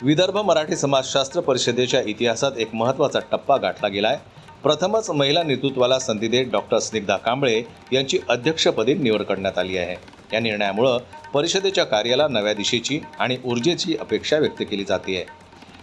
विदर्भ मराठी समाजशास्त्र परिषदेच्या इतिहासात एक महत्त्वाचा टप्पा गाठला गेलाय। प्रथमच महिला नेतृत्वाला संधी देत डॉक्टर स्निग्धा कांबळे यांची अध्यक्षपदी निवड करण्यात आली आहे। या निर्णयामुळे परिषदेच्या कार्याला नव्या दिशेची आणि ऊर्जेची अपेक्षा व्यक्त केली जाते आहे।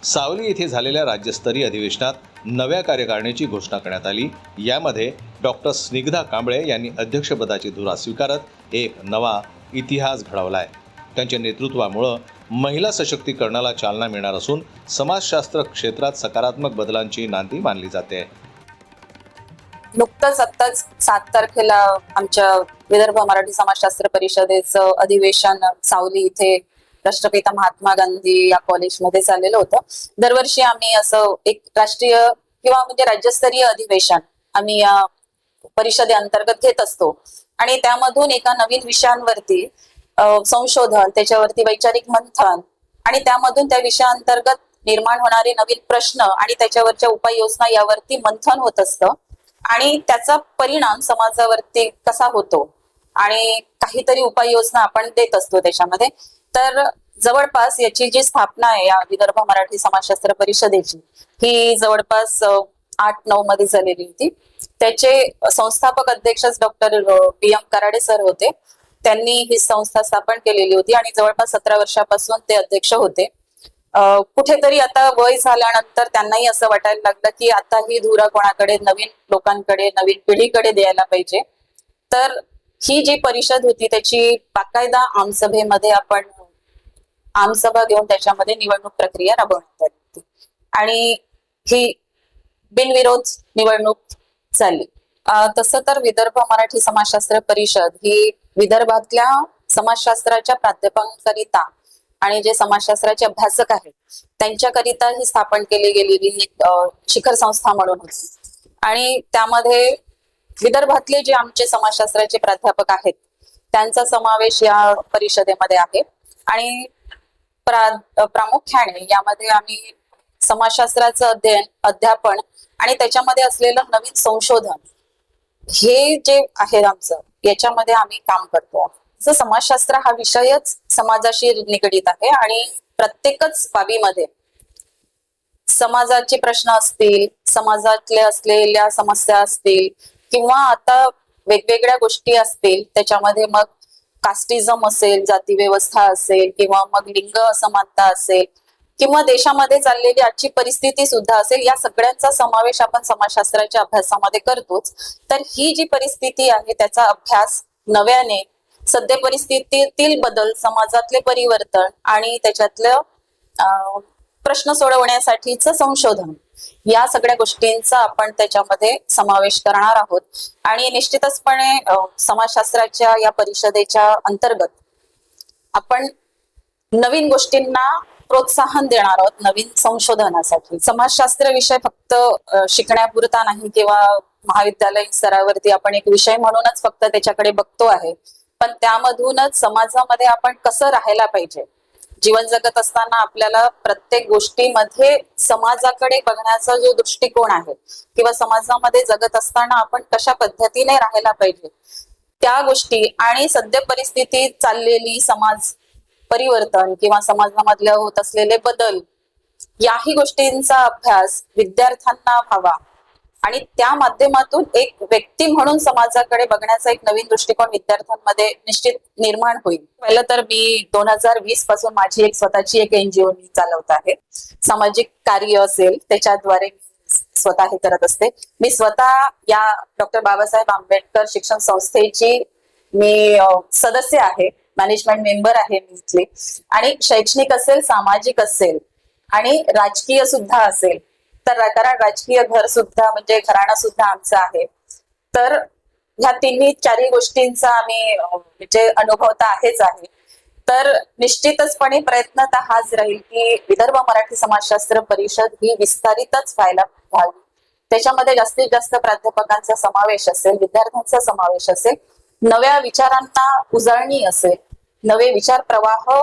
सावली येथे झालेल्या राज्यस्तरीय अधिवेशनात नव्या कार्यकारिणीची घोषणा करण्यात आली। यामध्ये डॉक्टर स्निग्धा कांबळे यांनी अध्यक्षपदाची धुरा स्वीकारत एक नवा इतिहास घडवलाय। त्यांच्या नेतृत्वामुळे महिला सशक्तीकरणाला चालना मिळणार असून समाजशास्त्र क्षेत्रात सकारात्मक बदलांची नांदी मानली जाते। नुकतंच आत्ताच 7 तारखेला आमच्या विदर्भ मराठी समाजशास्त्र परिषदेचं अधिवेशन सावली इथे राष्ट्रपिता महात्मा गांधी या कॉलेजमध्ये चाललेलं होतं। दरवर्षी आम्ही असं एक राष्ट्रीय किंवा म्हणजे राज्यस्तरीय अधिवेशन आम्ही या परिषदेअंतर्गत घेत असतो आणि त्यामधून एका नवीन विषयांवरती संशोधन, त्याच्यावरती वैचारिक मंथन आणि त्यामधून त्या विषयाअंतर्गत निर्माण होणारे नवीन प्रश्न आणि त्याच्यावरच्या उपाययोजना यावरती मंथन होत असतं आणि त्याचा परिणाम समाजावरती कसा होतो आणि काहीतरी उपाययोजना आपण देत असतो त्याच्यामध्ये। तर जवळपास याची जी स्थापना आहे या विदर्भ मराठी समाजशास्त्र परिषदेची ही जवळपास 8-9 मध्ये झालेली होती। त्याचे संस्थापक अध्यक्ष डॉक्टर PM कराडे सर होते। त्यांनी ही संस्था स्थापन केलेली होती आणि जवळपास 17 वर्षापासून ते अध्यक्ष होते। कुठेतरी आता वय झाल्यानंतर त्यांनाही असं वाटायला लागलं की आता ही धुरा कोणाकडे, नवीन लोकांकडे, नवीन पिढीकडे द्यायला पाहिजे। तर ही जी परिषद होती त्याची बाकायदा आमसभेमध्ये आपण आमसभा घेऊन त्याच्यामध्ये निवडणूक प्रक्रिया राबवण्यात आली होती आणि ही बिनविरोध निवडणूक झाली। तसं तर विदर्भ मराठी समाजशास्त्र परिषद ही विदर्भातल्या समाजशास्त्राच्या प्राध्यापकांकरिता आणि जे समाजशास्त्राचे अभ्यासक आहेत त्यांच्याकरिता ही स्थापन केली गेलेली शिखर संस्था म्हणून होती आणि त्यामध्ये विदर्भातले जे आमचे समाजशास्त्राचे प्राध्यापक आहेत त्यांचा समावेश या परिषदेमध्ये आहे आणि प्रामुख्याने यामध्ये आम्ही समाजशास्त्राचं अध्ययन, अध्यापन आणि त्याच्यामध्ये असलेलं नवीन संशोधन हे जे आहे आमचं याच्यामध्ये आम्ही काम करतो। समाजशास्त्र हा विषयच समाजाशी निगडीत आहे आणि प्रत्येकच बाबीमध्ये समाजाचे प्रश्न असतील, समाजातले असलेल्या समस्या असतील किंवा आता वेगवेगळ्या गोष्टी असतील, त्याच्यामध्ये मग कास्टिझम असेल, जाती व्यवस्था असेल किंवा मग लिंग असमानता असेल किंवा देशामध्ये चाललेली आजची परिस्थिती सुद्धा असेल, या सगळ्यांचा समावेश आपण समाजशास्त्राच्या अभ्यासामध्ये करतोच। तर ही जी परिस्थिती आहे त्याचा अभ्यास नव्याने सध्या परिस्थितीतील बदल, समाजातले परिवर्तन आणि त्याच्यातलं प्रश्न सोडवण्यासाठीचं संशोधन या सगळ्या गोष्टींचा आपण त्याच्यामध्ये समावेश करणार आहोत आणि निश्चितचपणे समाजशास्त्राच्या या परिषदेच्या अंतर्गत आपण नवीन गोष्टींना प्रोत्साहन देणार आहोत, नवीन संशोधनासाठी। समाजशास्त्र विषय फक्त शिकण्यापुरता नाही किंवा महाविद्यालयीन स्तरावरती आपण एक विषय म्हणूनच फक्त त्याच्याकडे बघतो आहे, पण त्यामधूनच समाजामध्ये आपण कसं राहायला पाहिजे, जीवन जगत असताना आपल्याला प्रत्येक गोष्टीमध्ये समाजाकडे बघण्याचा जो दृष्टिकोन आहे किंवा समाजामध्ये जगत असताना आपण कशा पद्धतीने राहायला पाहिजे त्या गोष्टी आणि सध्या परिस्थितीत चाललेली समाज परिवर्तन किंवा समाजामधले होत असलेले बदल याही गोष्टींचा अभ्यास विद्यार्थ्यांना व्हावा आणि त्या माध्यमातून एक व्यक्ती म्हणून समाजाकडे बघण्याचा एक नवीन दृष्टिकोन विद्यार्थ्यांमध्ये निश्चित निर्माण होईल। पहिलं तर मी 2020 पासून माझी एक स्वतःची एक NGO मी चालवत आहे। सामाजिक कार्य असेल त्याच्याद्वारे स्वतः हे करत असते। मी स्वतः या डॉक्टर बाबासाहेब आंबेडकर शिक्षण संस्थेची मी सदस्य आहे, मॅनेजमेंट मेंबर आहे मी इथली आणि शैक्षणिक असेल, सामाजिक असेल आणि राजकीय सुद्धा असेल, तर कारण राजकीय घर सुद्धा म्हणजे घराणा सुद्धा आमचं आहे। तर ह्या 3-4 गोष्टींचा आम्ही म्हणजे अनुभव तर आहेच आहे। तर निश्चितचपणे प्रयत्न तर हाच राहील की विदर्भ मराठी समाजशास्त्र परिषद ही विस्तारितच व्हावी, त्याच्यामध्ये जास्तीत जास्त प्राध्यापकांचा समावेश असेल, विद्यार्थ्यांचा समावेश असेल, नव्या विचारांना उजळणी असेल, नवे विचार प्रवाह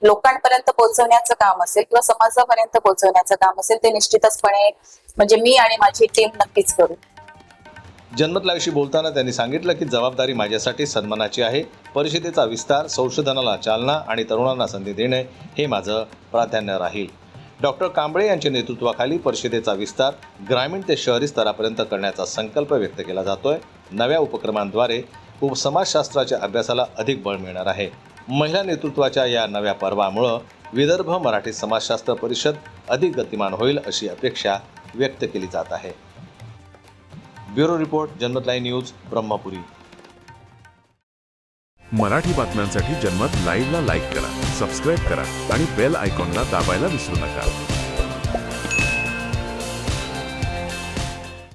लोकांपर्यंत पोहोचवण्याचं काम असेल किंवा समाजापर्यंत पोहोचवण्याचं काम असेल, ते निश्चितचपणे म्हणजे मी आणि माझी टीम नक्कीच करू। जनमत लाईव्हशी बोलताना त्यांनी सांगितलं की जबाबदारी माझ्यासाठी सन्मानाची आहे। परिषदेचा विस्तार, संशोधनाला चालना आणि तरुणांना संधी देणे हे माझं प्राधान्य राहील। डॉक्टर कांबळे यांच्या नेतृत्वाखाली परिषदेचा विस्तार ग्रामीण ते शहरी स्तरापर्यंत करण्याचा संकल्प व्यक्त केला जातोय. नव्या उपक्रमांद्वारे समाजशास्त्राच्या अभ्यासाला अधिक बळ मिळणार आहे. महिला नेतृत्वाच्या या नव्या पर्वामुळं विदर्भ मराठी समाजशास्त्र परिषद अधिक गतिमान होईल अशी अपेक्षा व्यक्त केली जात आहे. ब्युरो रिपोर्ट, जनमत लाईव्ह न्यूज, ब्रह्मपुरी. मराठी बातम्यांसाठी जनमत लाईव्हला लाईक करा, सबस्क्राईब करा आणि बेल आयकॉनला दाबायला विसरू नका.